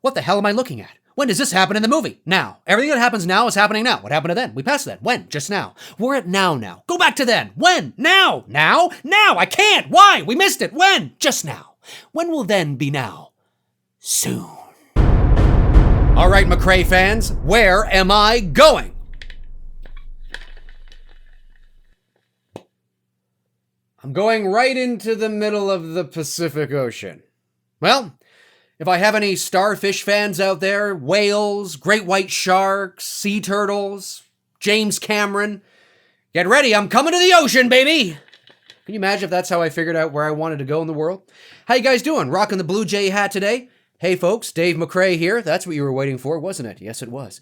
What the hell am I looking at? When does this happen in the movie? Now. Everything that happens now is happening now. What happened to then? We passed then. When? Just now. We're at now. Go back to then. When? Now. Now? Now. I can't. Why? We missed it. When? Just now. When will then be now? Soon. All right, McRae fans, where am I going? I'm going right into the middle of the Pacific Ocean. Well, if I have any starfish fans out there, whales, great white sharks, sea turtles, James Cameron, get ready, I'm coming to the ocean, baby! Can you imagine if that's how I figured out where I wanted to go in the world? How you guys doing? Rocking the Blue Jay hat today? Hey folks, Dave McRae here. That's what you were waiting for, wasn't it? Yes, it was.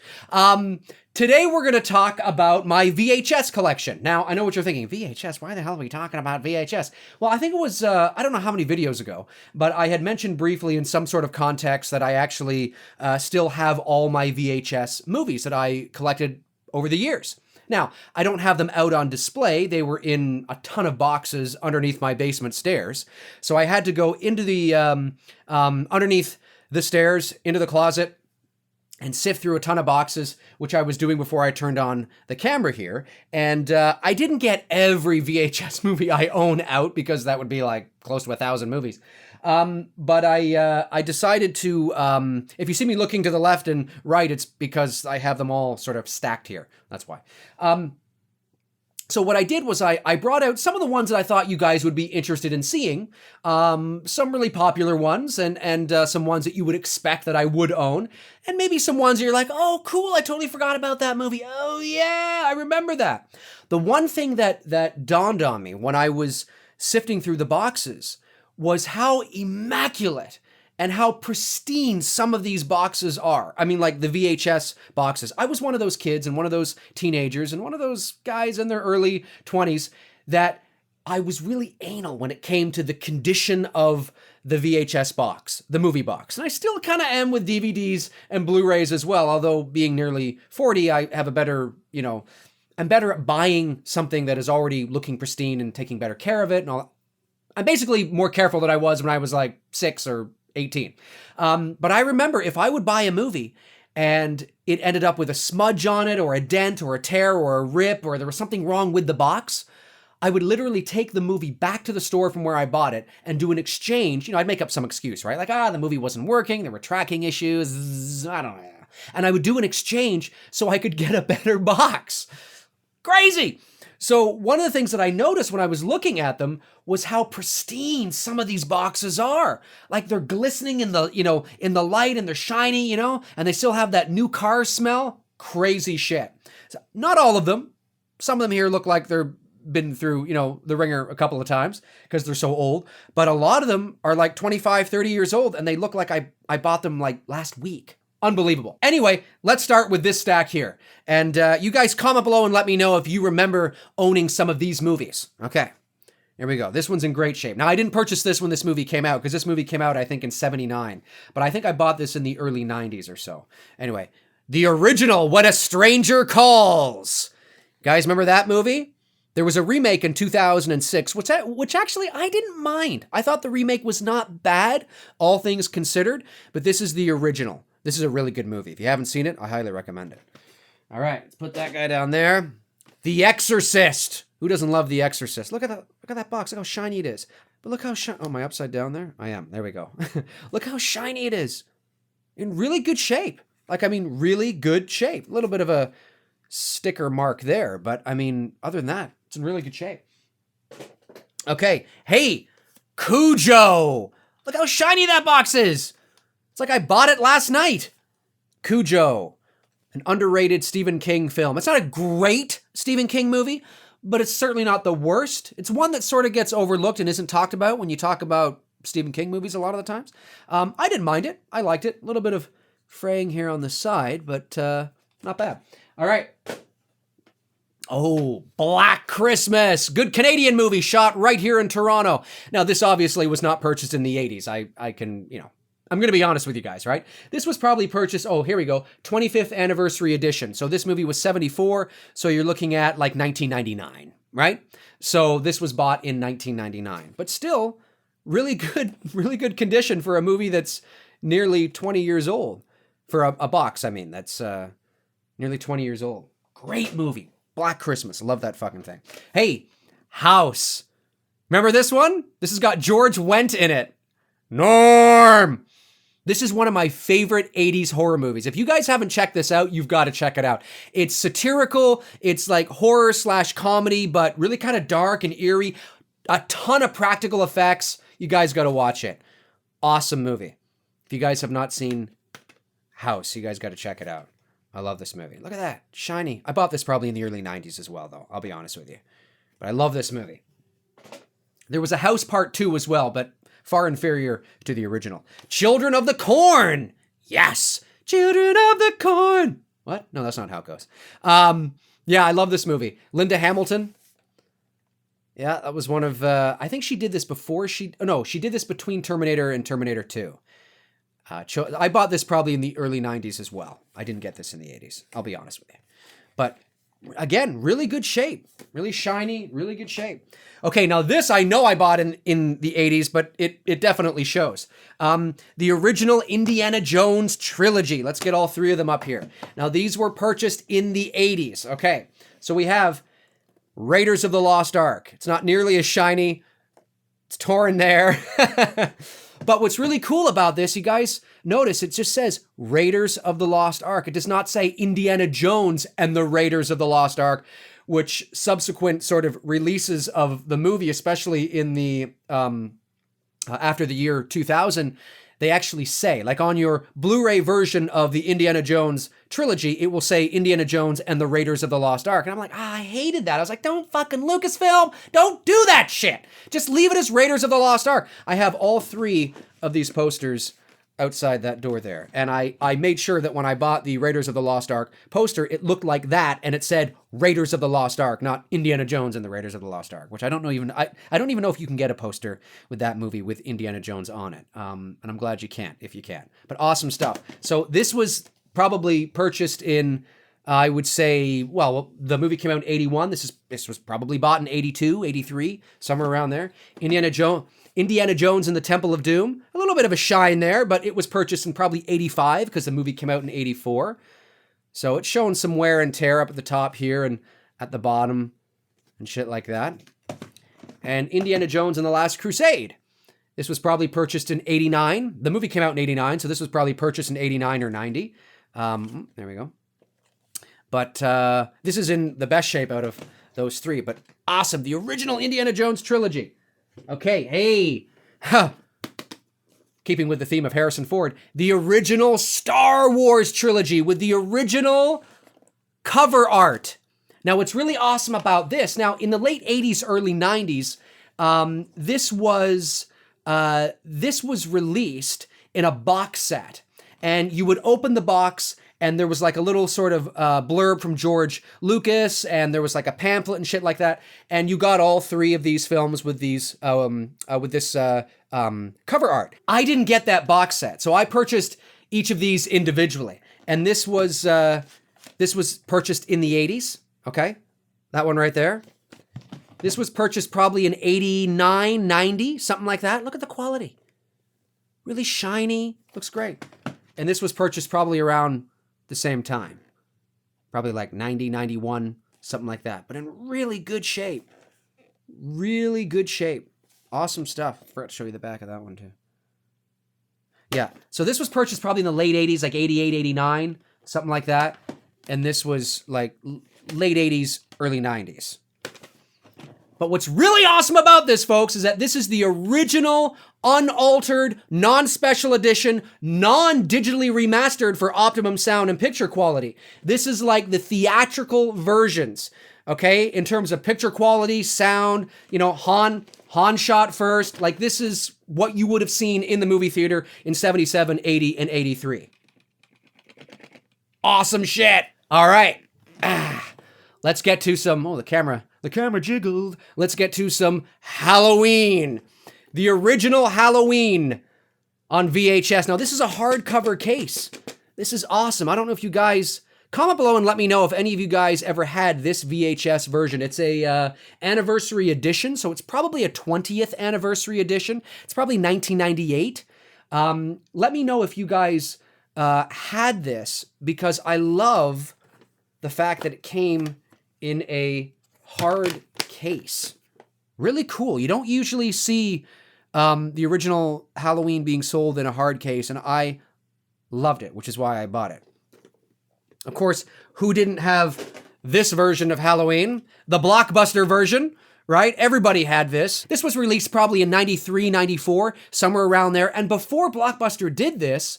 Today we're going to talk about my VHS collection. Now, I know what you're thinking. VHS? Why the hell are we talking about VHS? Well, I think it was, I don't know how many videos ago, but I had mentioned briefly in some sort of context that I actually still have all my VHS movies that I collected over the years. Now, I don't have them out on display. They were in a ton of boxes underneath my basement stairs. So I had to go into the, underneath the stairs, into the closet, and sift through a ton of boxes, which I was doing before I turned on the camera here. And I didn't get every VHS movie I own out because that would be like close to 1,000 movies. But I decided to, if you see me looking to the left and right, it's because I have them all sort of stacked here. That's why. So what I did was I brought out some of the ones that I thought you guys would be interested in seeing, some really popular ones and some ones that you would expect that I would own, and maybe some ones that you're like, oh, cool, I totally forgot about that movie. Oh, yeah, I remember that. The one thing that dawned on me when I was sifting through the boxes was how immaculate and how pristine some of these boxes are. I mean, like the VHS boxes. I was one of those kids and one of those teenagers and one of those guys in their early 20s that I was really anal when it came to the condition of the VHS box, the movie box. And I still kind of am with DVDs and Blu-rays as well, although being nearly 40, I have a better, I'm better at buying something that is already looking pristine and taking better care of it and all. I'm basically more careful than I was when I was like 6 or 18. But I remember if I would buy a movie and it ended up with a smudge on it or a dent or a tear or a rip or there was something wrong with the box, I would literally take the movie back to the store from where I bought it and do an exchange. I'd make up some excuse, right? Like, the movie wasn't working. There were tracking issues. I don't know. And I would do an exchange so I could get a better box. Crazy. So one of the things that I noticed when I was looking at them was how pristine some of these boxes are. Like they're glistening in the, in the light and they're shiny, and they still have that new car smell. Crazy shit. So not all of them. Some of them here look like they're been through, the ringer a couple of times because they're so old. But a lot of them are like 25, 30 years old and they look like I bought them like last week. Unbelievable. Anyway, let's start with this stack here. And you guys comment below and let me know if you remember owning some of these movies. Okay, here we go. This one's in great shape. Now, I didn't purchase this when this movie came out because this movie came out, I think, in 79. But I think I bought this in the early 90s or so. Anyway, the original When a Stranger Calls. Guys, remember that movie? There was a remake in 2006, which actually I didn't mind. I thought the remake was not bad, all things considered. But this is the original. This is a really good movie. If you haven't seen it, I highly recommend it. All right, let's put that guy down there. The Exorcist. Who doesn't love The Exorcist? Look at that box. Look how shiny it is. But look how shiny. Oh, am I upside down there? I am. There we go. Look how shiny it is. In really good shape. Really good shape. A little bit of a sticker mark there, but other than that, it's in really good shape. Okay. Hey, Cujo. Look how shiny that box is. It's like I bought it last night. Cujo, an underrated Stephen King film. It's not a great Stephen King movie, but it's certainly not the worst. It's one that sort of gets overlooked and isn't talked about when you talk about Stephen King movies a lot of the times. I didn't mind it. I liked it. A little bit of fraying here on the side, but not bad. All right. Oh, Black Christmas. Good Canadian movie shot right here in Toronto. Now, this obviously was not purchased in the 80s. I can, I'm going to be honest with you guys, right? This was probably purchased, here we go, 25th anniversary edition. So this movie was 74, so you're looking at like 1999, right? So this was bought in 1999, but still really good condition for a movie that's, nearly 20 years old. For a box, I mean. That's nearly 20 years old. Great movie. Black Christmas. Love that fucking thing. Hey, House. Remember this one? This has got George Wendt in it. Norm! This is one of my favorite 80s horror movies. If you guys haven't checked this out, you've got to check it out. It's satirical. It's like horror / comedy, but really kind of dark and eerie. A ton of practical effects. You guys got to watch it. Awesome movie. If you guys have not seen House, you guys got to check it out. I love this movie. Look at that. Shiny. I bought this probably in the early 90s as well, though. I'll be honest with you. But I love this movie. There was a House Part 2 as well, but far inferior to the original. Children of the Corn. Yes. Children of the Corn. What? No, that's not how it goes. Yeah, I love this movie. Linda Hamilton. Yeah, that was one of, I think she did this before she did this between Terminator and Terminator 2. I bought this probably in the early 90s as well. I didn't get this in the 80s. I'll be honest with you. But again, really good shape. Really shiny, really good shape. Okay, now this I know I bought in the 80s, but it definitely shows. The original Indiana Jones trilogy. Let's get all three of them up here. Now these were purchased in the 80s. Okay, so we have Raiders of the Lost Ark. It's not nearly as shiny. It's torn there. But what's really cool about this, you guys notice it just says Raiders of the Lost Ark. It does not say Indiana Jones and the Raiders of the Lost Ark, which subsequent sort of releases of the movie, especially in the after the year 2000, they actually say, like on your Blu-ray version of the Indiana Jones trilogy, it will say Indiana Jones and the Raiders of the Lost Ark. And I'm like, I hated that. I was like, don't fucking Lucasfilm, don't do that shit. Just leave it as Raiders of the Lost Ark. I have all three of these posters outside that door there. And I made sure that when I bought the Raiders of the Lost Ark poster, it looked like that, and it said Raiders of the Lost Ark, not Indiana Jones and the Raiders of the Lost Ark, which I don't even know if you can get a poster with that movie with Indiana Jones on it. And I'm glad you can't, if you can. But awesome stuff. So this was probably purchased in, I would say, well, the movie came out in 81. This was probably bought in 82, 83, somewhere around there. Indiana Jones and the Temple of Doom. A little bit of a shine there, but it was purchased in probably 85 because the movie came out in 84. So it's showing some wear and tear up at the top here and at the bottom and shit like that. And Indiana Jones and the Last Crusade. This was probably purchased in 89. The movie came out in 89, so this was probably purchased in 89 or 90. There we go. But this is in the best shape out of those three. But awesome. The original Indiana Jones trilogy. Okay, hey. Keeping with the theme of Harrison Ford, the original Star Wars trilogy with the original cover art. Now, what's really awesome about this, now in the late 80s, early 90s, this was released in a box set. And you would open the box, and there was like a little sort of blurb from George Lucas, and there was like a pamphlet and shit like that. And you got all three of these films with these with this cover art. I didn't get that box set, so I purchased each of these individually. And this was purchased in the 80s. Okay, that one right there. This was purchased probably in 89, 90, something like that. Look at the quality. Really shiny. Looks great. And this was purchased probably around the same time. Probably like 90, 91, something like that. But in really good shape. Really good shape. Awesome stuff. I forgot to show you the back of that one too. Yeah. So this was purchased probably in the late 80s, like 88, 89, something like that. And this was like late 80s, early 90s. But what's really awesome about this, folks, is that this is the original, unaltered, non-special edition, non-digitally remastered for optimum sound and picture quality. This is like the theatrical versions, okay? In terms of picture quality, sound, you know, Han shot first. Like, this is what you would have seen in the movie theater in 77, 80, and 83. Awesome shit. All right. Let's get to some, the camera jiggled. Let's get to some Halloween. The original Halloween on VHS. Now, this is a hardcover case. This is awesome. I don't know if you guys, comment below and let me know if any of you guys ever had this VHS version. It's a anniversary edition, so it's probably a 20th anniversary edition. It's probably 1998. Let me know if you guys had this, because I love the fact that it came in a hard case. Really cool. You don't usually see the original Halloween being sold in a hard case, and I loved it, which is why I bought it. Of course, who didn't have this version of Halloween? The blockbuster version, right? Everybody had this. This was released probably in 93, 94, somewhere around there. And before Blockbuster did this,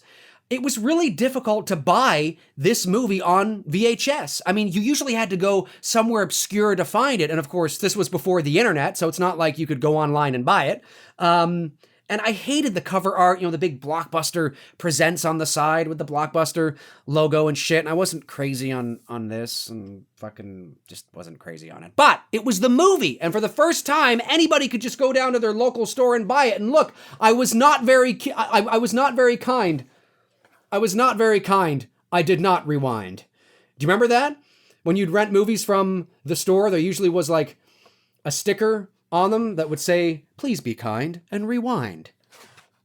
it was really difficult to buy this movie on VHS. I mean, you usually had to go somewhere obscure to find it. And of course, this was before the internet, so it's not like you could go online and buy it. And I hated the cover art, the big Blockbuster Presents on the side with the Blockbuster logo and shit. And I wasn't crazy on this, and fucking just wasn't crazy on it. But it was the movie. And for the first time, anybody could just go down to their local store and buy it. And look, I was not very kind. I was not very kind. I did not rewind. Do you remember that? When you'd rent movies from the store, there usually was like a sticker on them that would say, please be kind and rewind.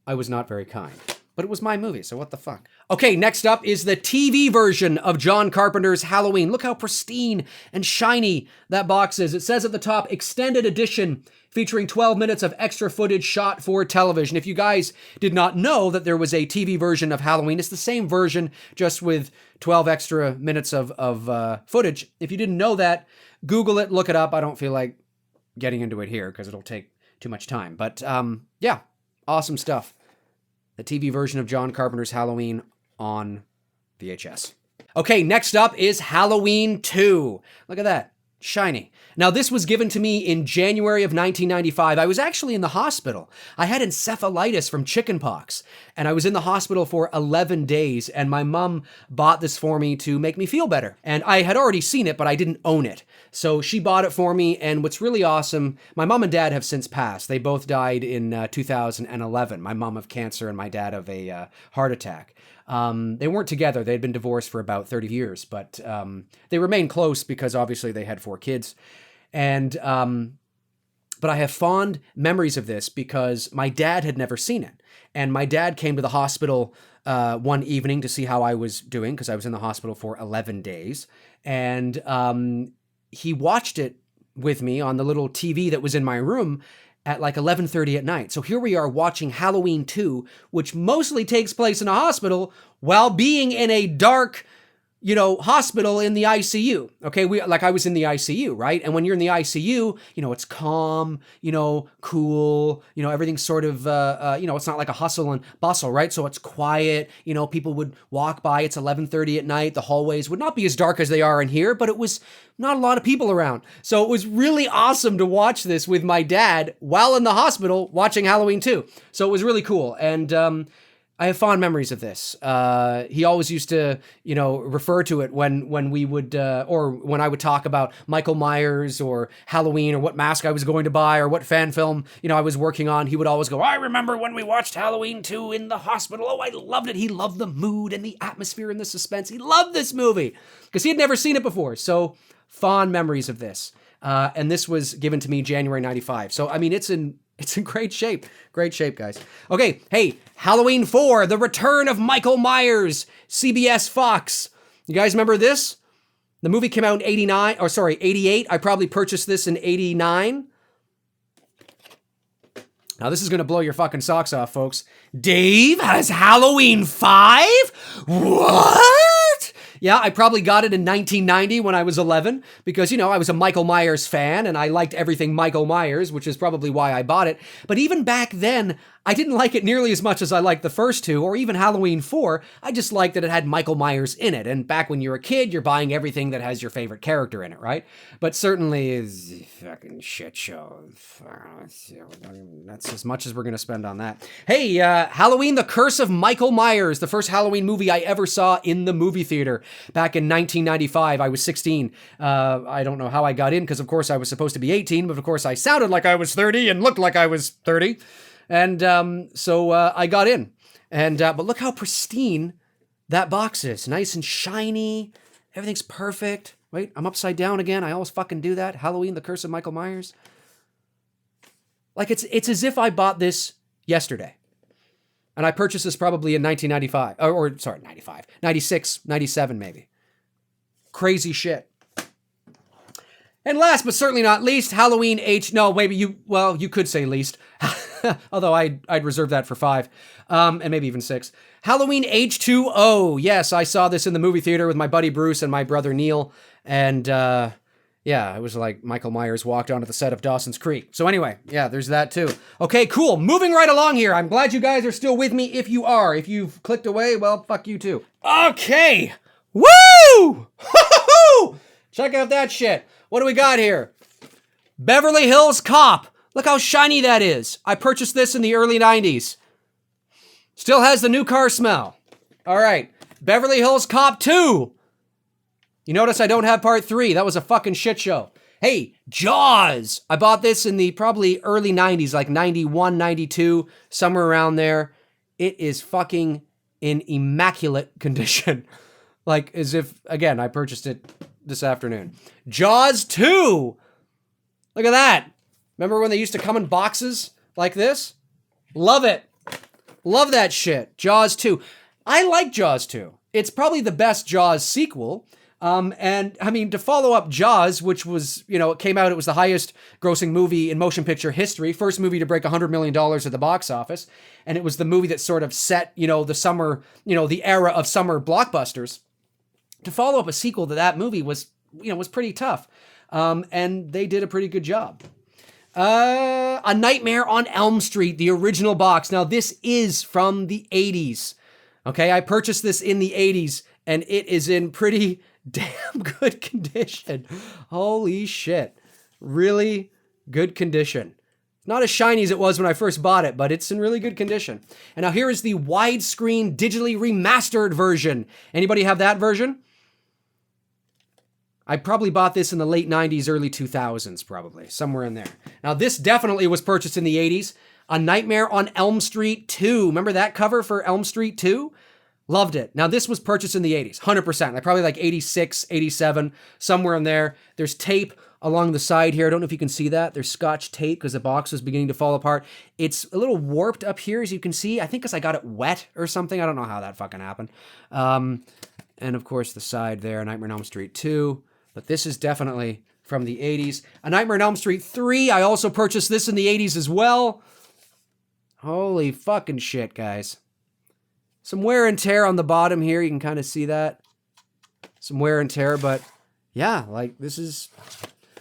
I was not very kind, but it was my movie, so what the fuck? Okay, next up is the TV version of John Carpenter's Halloween. Look how pristine and shiny that box is. It says at the top, extended edition, featuring 12 minutes of extra footage shot for television. If you guys did not know that there was a TV version of Halloween, it's the same version, just with 12 extra minutes of footage. If you didn't know that, Google it, look it up. I don't feel like getting into it here because it'll take too much time. But yeah, awesome stuff. The TV version of John Carpenter's Halloween on VHS. Okay, next up is Halloween 2. Look at that. Shiny. Now, this was given to me in January of 1995. I was actually in the hospital. I had encephalitis from chickenpox, and I was in the hospital for 11 days, and my mom bought this for me to make me feel better. And I had already seen it, but I didn't own it. So she bought it for me, and what's really awesome, my mom and dad have since passed. They both died in 2011. My mom of cancer and my dad of a heart attack. They weren't together. They had been divorced for about 30 years, but they remained close because obviously they had 4 kids. And but I have fond memories of this because my dad had never seen it. And my dad came to the hospital one evening to see how I was doing because I was in the hospital for 11 days. And he watched it with me on the little TV that was in my room at like 11:30 at night. So here we are watching Halloween 2, which mostly takes place in a hospital while being in a dark, hospital in the ICU. Okay, I was in the ICU, right? And when you're in the ICU, it's calm, cool, everything's sort of, it's not like a hustle and bustle, right? So it's quiet, people would walk by, it's 11:30 at night, the hallways would not be as dark as they are in here, but it was not a lot of people around. So it was really awesome to watch this with my dad while in the hospital watching Halloween 2. So it was really cool. And, I have fond memories of this. He always used to, refer to it when we would, or when I would talk about Michael Myers or Halloween or what mask I was going to buy or what fan film, I was working on. He would always go, I remember when we watched Halloween 2 in the hospital. Oh, I loved it. He loved the mood and the atmosphere and the suspense. He loved this movie because he had never seen it before. So fond memories of this. And this was given to me January 95. So, I mean, it's in great shape. Great shape, guys. Okay, hey, Halloween 4, The Return of Michael Myers, CBS Fox. You guys remember this? The movie came out in 88. I probably purchased this in 89. Now, this is going to blow your fucking socks off, folks. Dave has Halloween 5? What? Yeah, I probably got it in 1990 when I was 11 because, I was a Michael Myers fan and I liked everything Michael Myers, which is probably why I bought it. But even back then, I didn't like it nearly as much as I liked the first two or even Halloween 4. I just liked that it had Michael Myers in it. And back when you're a kid, you're buying everything that has your favorite character in it, right? But certainly is a fucking shit show. That's as much as we're going to spend on that. Hey, Halloween, The Curse of Michael Myers, the first Halloween movie I ever saw in the movie theater back in 1995. I was 16. I don't know how I got in because, of course, I was supposed to be 18, but of course I sounded like I was 30 and looked like I was 30. And so I got in. And but look how pristine that box is. Nice and shiny. Everything's perfect. Wait, I'm upside down again. I always fucking do that. Halloween, The Curse of Michael Myers. Like it's as if I bought this yesterday. And I purchased this probably in 1995. Or sorry, 95. 96, 97 maybe. Crazy shit. And last but certainly not least, Halloween no, maybe you could say least. Although I'd reserve that for 5. And maybe even 6. Halloween H2O. Yes, I saw this in the movie theater with my buddy Bruce and my brother Neil. And yeah, it was like Michael Myers walked onto the set of Dawson's Creek. So anyway, yeah, there's that too. Okay, cool. Moving right along here. I'm glad you guys are still with me. If you are, if you've clicked away, well, fuck you too. Okay. Woo! Check out that shit. What do we got here? Beverly Hills Cop. Look how shiny that is. I purchased this in the early 90s. Still has the new car smell. All right. Beverly Hills Cop 2. You notice I don't have part 3. That was a fucking shit show. Hey, Jaws. I bought this in the probably early 90s, like 91, 92, somewhere around there. It is fucking in immaculate condition. Like as if, again, I purchased it this afternoon. Jaws 2. Look at that. Remember when they used to come in boxes like this? Love it. Love that shit. Jaws 2. I like Jaws 2. It's probably the best Jaws sequel. And I mean, to follow up Jaws, which was, it came out, it was the highest grossing movie in motion picture history. First movie to break $100 million at the box office. And it was the movie that sort of set, the summer, the era of summer blockbusters. To follow up a sequel to that movie was pretty tough. And they did a pretty good job. A Nightmare on Elm Street, the original box. Now, this is from the 80s. Okay, I purchased this in the 80s, and it is in pretty damn good condition. Holy shit. Really good condition. Not as shiny as it was when I first bought it, but it's in really good condition. And now here is the widescreen, digitally remastered version. Anybody have that version? I probably bought this in the late 90s, early 2000s, probably. Somewhere in there. Now, this definitely was purchased in the 80s. A Nightmare on Elm Street 2. Remember that cover for Elm Street 2? Loved it. Now, this was purchased in the 80s, 100%. Like probably like 86, 87, somewhere in there. There's tape along the side here. I don't know if you can see that. There's Scotch tape because the box was beginning to fall apart. It's a little warped up here, as you can see. I think because I got it wet or something. I don't know how that fucking happened. And, of course, the side there, Nightmare on Elm Street 2. But this is definitely from the 80s. A Nightmare on Elm Street 3. I also purchased this in the 80s as well. Holy fucking shit, guys. Some wear and tear on the bottom here. You can kind of see that. Some wear and tear, but yeah, like this is...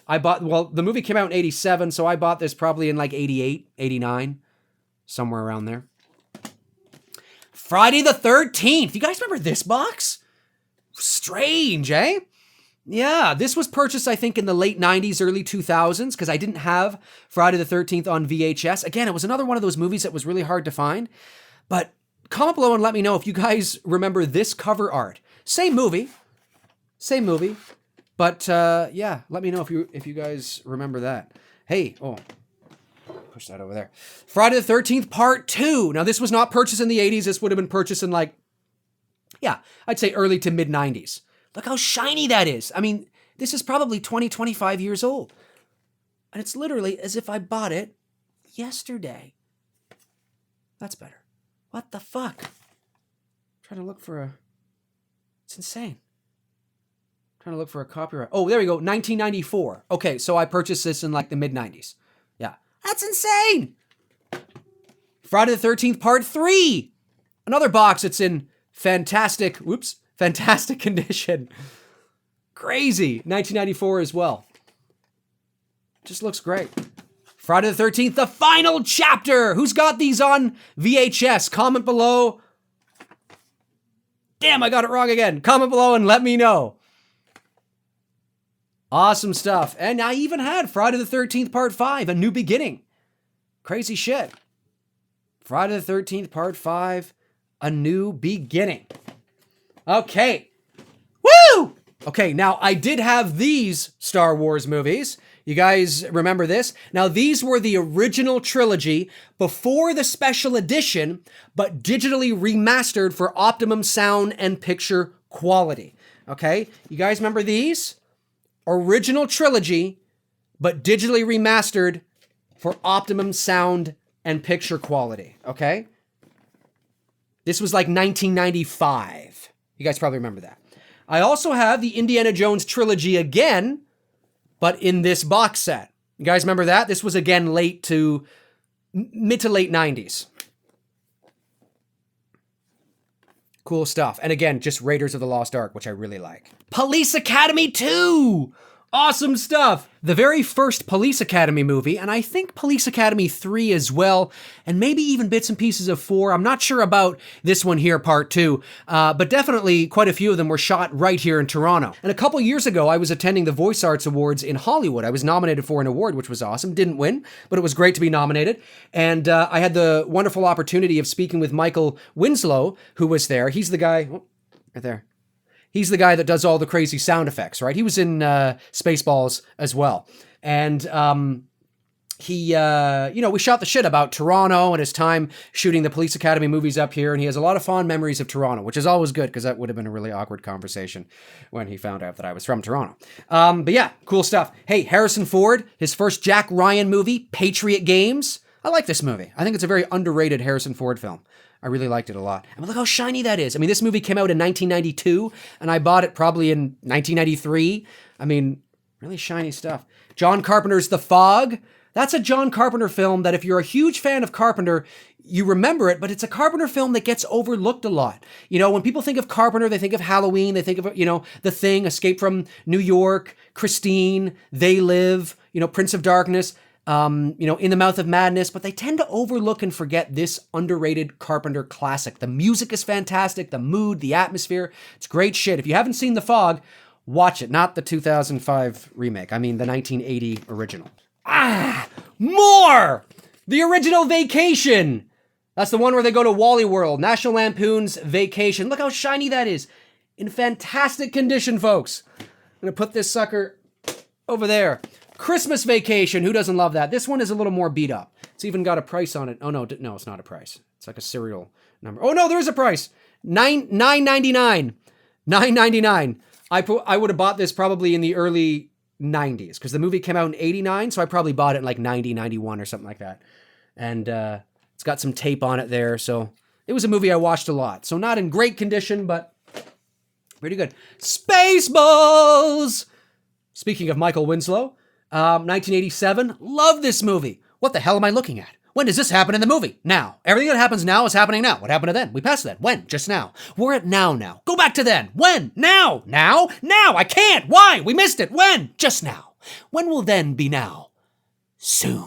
the movie came out in 87, so I bought this probably in like 88, 89. Somewhere around there. Friday the 13th. You guys remember this box? Strange, eh? Yeah, this was purchased, I think, in the late 90s, early 2000s, because I didn't have Friday the 13th on VHS. Again, it was another one of those movies that was really hard to find. But comment below and let me know if you guys remember this cover art. Same movie. But, yeah, let me know if you guys remember that. Hey, push that over there. Friday the 13th, Part 2. Now, this was not purchased in the 80s. This would have been purchased in, I'd say early to mid-90s. Look how shiny that is. I mean, this is probably 20, 25 years old. And it's literally as if I bought it yesterday. That's better. What the fuck? I'm trying to look for it's insane. I'm trying to look for a copyright. Oh, there we go. 1994. Okay, so I purchased this in like the mid-90s. Yeah. That's insane. Friday the 13th, Part 3. Another box that's in fantastic condition. Crazy. 1994 as well. Just looks great. Friday the 13th, the final chapter. Who's got these on VHS? Comment below. Damn, I got it wrong again. Comment below and let me know. Awesome stuff. And I even had Friday the 13th, Part 5, A New Beginning. Crazy shit. Friday the 13th, Part 5, A New Beginning. Okay. Woo! Okay, now I did have these Star Wars movies. You guys remember this? Now, these were the original trilogy before the special edition, but digitally remastered for optimum sound and picture quality. Okay? You guys remember these? Original trilogy, but digitally remastered for optimum sound and picture quality. Okay? This was like 1995. You guys probably remember that. I also have the Indiana Jones trilogy again, but in this box set. You guys remember that? This was again mid to late 90s. Cool stuff. And again, just Raiders of the Lost Ark, which I really like. Police Academy 2! Awesome stuff. The very first Police Academy movie, and I think Police Academy 3 as well, and maybe even bits and pieces of 4. I'm not sure about this one here, part 2, but definitely quite a few of them were shot right here in Toronto. And a couple years ago, I was attending the Voice Arts Awards in Hollywood. I was nominated for an award, which was awesome. Didn't win, but it was great to be nominated. And I had the wonderful opportunity of speaking with Michael Winslow, who was there. He's the guy, right there. He's the guy that does all the crazy sound effects, right? He was in Spaceballs as well. And we shot the shit about Toronto and his time shooting the Police Academy movies up here. And he has a lot of fond memories of Toronto, which is always good because that would have been a really awkward conversation when he found out that I was from Toronto. But yeah, cool stuff. Hey, Harrison Ford, his first Jack Ryan movie, Patriot Games. I like this movie. I think it's a very underrated Harrison Ford film. I really liked it a lot. I mean, look how shiny that is. I mean, this movie came out in 1992, and I bought it probably in 1993. I mean, really shiny stuff. John Carpenter's The Fog. That's a John Carpenter film that if you're a huge fan of Carpenter, you remember it, but it's a Carpenter film that gets overlooked a lot. You know, when people think of Carpenter, they think of Halloween, they think of, The Thing, Escape from New York, Christine, They Live, Prince of Darkness. In the Mouth of Madness, but they tend to overlook and forget this underrated Carpenter classic. The music is fantastic, the mood, the atmosphere, it's great shit. If you haven't seen The Fog, watch it, not the 2005 remake. I mean the 1980 original. More! The original Vacation! That's the one where they go to Wally World, National Lampoon's Vacation. Look how shiny that is. In fantastic condition, folks. I'm gonna put this sucker over there. Christmas Vacation. Who doesn't love that? This one is a little more beat up. It's even got a price on it. Oh, no, it's not a price. It's like a serial number. Oh, no, there is a price. $9.99. $9.99. I would have bought this probably in the early 90s because the movie came out in 89, so I probably bought it in like 90, 91 or something like that. And it's got some tape on it there, so it was a movie I watched a lot. So not in great condition, but pretty good. Spaceballs! Speaking of Michael Winslow, 1987. Love this movie. What the hell am I looking at? When does this happen in the movie? Now. Everything that happens now is happening now. What happened to then? We passed that. When? Just now. We're at now. Go back to then. When? Now. Now? Now. I can't. Why? We missed it. When? Just now. When will then be now? Soon.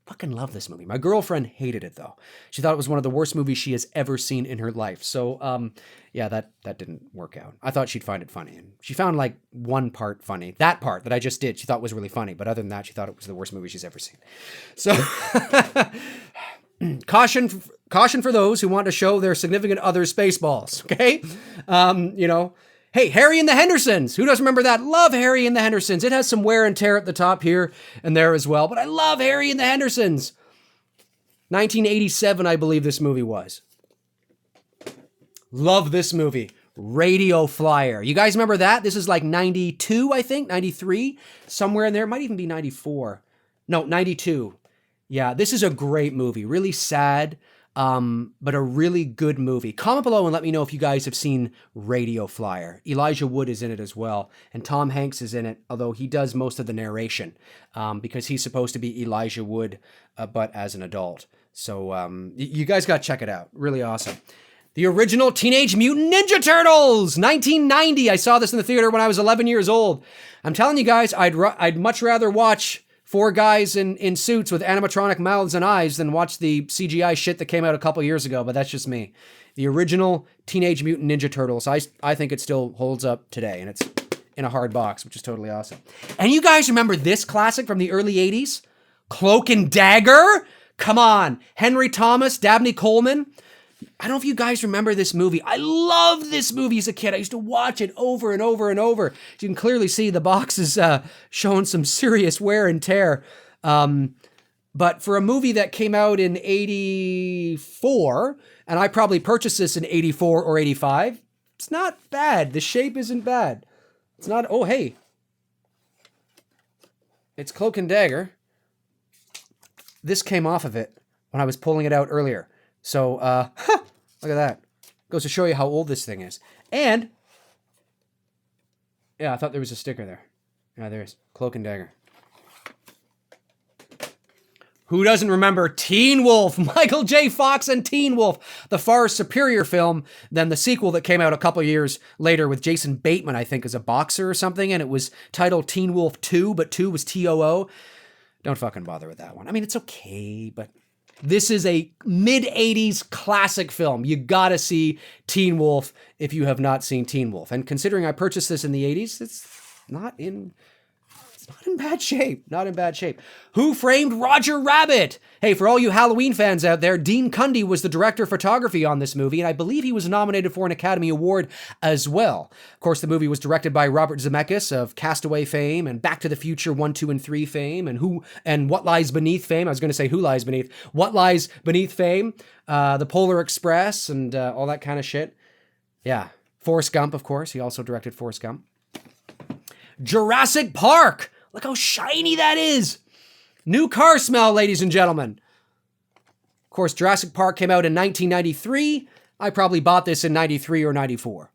Fucking love this movie. My girlfriend hated it though. She thought it was one of the worst movies she has ever seen in her life. So, yeah, that didn't work out. I thought she'd find it funny, and she found like one part funny. That part that I just did, she thought was really funny. But other than that, she thought it was the worst movie she's ever seen. So, caution for those who want to show their significant other Spaceballs. Okay, Hey, Harry and the Hendersons. Who doesn't remember that? Love Harry and the Hendersons. It has some wear and tear at the top here and there as well, but I love Harry and the Hendersons. 1987, I believe this movie was. Love this movie. Radio Flyer. You guys remember that? This is like 92, I think, 93, somewhere in there. It might even be 94. No, 92. Yeah, this is a great movie. Really sad. But a really good movie. Comment below and let me know if you guys have seen Radio Flyer. Elijah Wood is in it as well, and Tom Hanks is in it, although he does most of the narration, because he's supposed to be Elijah Wood, but as an adult. So you guys got to check it out. Really awesome. The original Teenage Mutant Ninja Turtles, 1990. I saw this in the theater when I was 11 years old. I'm telling you guys, I'd much rather watch 4 guys in suits with animatronic mouths and eyes than watch the CGI shit that came out a couple years ago, but that's just me. The original Teenage Mutant Ninja Turtles, I think it still holds up today, and it's in a hard box, which is totally awesome. And you guys remember this classic from the early 80s? Cloak and Dagger? Come on. Henry Thomas, Dabney Coleman. I don't know if you guys remember this movie. I loved this movie as a kid. I used to watch it over and over and over. You can clearly see the box is showing some serious wear and tear. But for a movie that came out in 84, and I probably purchased this in 84 or 85, it's not bad. The shape isn't bad. It's not, oh, hey. It's Cloak and Dagger. This came off of it when I was pulling it out earlier. So, Look at that. Goes to show you how old this thing is. And, yeah, I thought there was a sticker there. Yeah, there is. Cloak and Dagger. Who doesn't remember Teen Wolf? Michael J. Fox and Teen Wolf, the far superior film than the sequel that came out a couple years later with Jason Bateman, I think, as a boxer or something, and it was titled Teen Wolf 2, but 2 was T-O-O. Don't fucking bother with that one. I mean, it's okay, but this is a mid-'80s classic film. You gotta see Teen Wolf if you have not seen Teen Wolf. And considering I purchased this in the 80s, it's not in bad shape. Not in bad shape. Who Framed Roger Rabbit? Hey, for all you Halloween fans out there, Dean Cundey was the director of photography on this movie, and I believe he was nominated for an Academy Award as well. Of course, the movie was directed by Robert Zemeckis of Castaway fame and Back to the Future 1, 2, and 3 fame, and What Lies Beneath fame. I was going to say Who Lies Beneath. What Lies Beneath fame, The Polar Express, and all that kind of shit. Yeah. Forrest Gump, of course. He also directed Forrest Gump. Jurassic Park. Look how shiny that is. New car smell, ladies and gentlemen. Of course, Jurassic Park came out in 1993. I probably bought this in 93 or 94.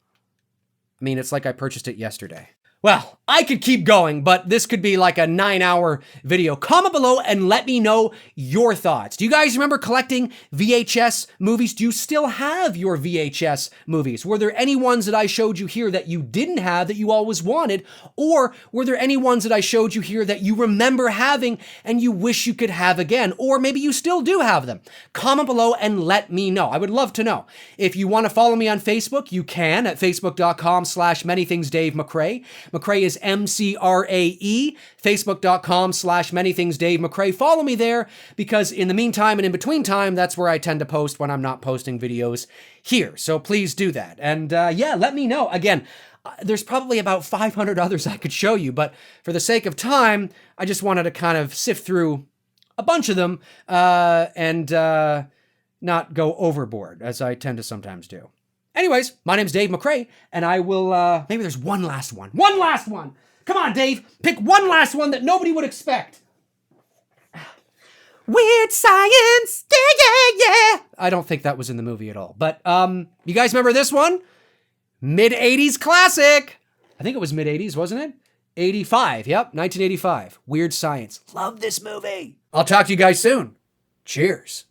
I mean, it's like I purchased it yesterday. Well, I could keep going, but this could be like a 9-hour video. Comment below and let me know your thoughts. Do you guys remember collecting VHS movies? Do you still have your VHS movies? Were there any ones that I showed you here that you didn't have that you always wanted? Or were there any ones that I showed you here that you remember having and you wish you could have again? Or maybe you still do have them. Comment below and let me know. I would love to know. If you want to follow me on Facebook, you can at facebook.com/manythingsdavemcrae. McRae is MCRAE, facebook.com/manythingsdavemcrae. Follow me there because in the meantime and in between time, that's where I tend to post when I'm not posting videos here. So please do that. And yeah, let me know. Again, there's probably about 500 others I could show you, but for the sake of time, I just wanted to kind of sift through a bunch of them and not go overboard, as I tend to sometimes do. Anyways, my name's Dave McRae, and I will, maybe there's one last one. One last one! Come on, Dave, pick one last one that nobody would expect. Weird Science, yeah. I don't think that was in the movie at all, but, you guys remember this one? Mid-'80s classic. I think it was mid-'80s, wasn't it? 85, yep, 1985. Weird Science. Love this movie. I'll talk to you guys soon. Cheers.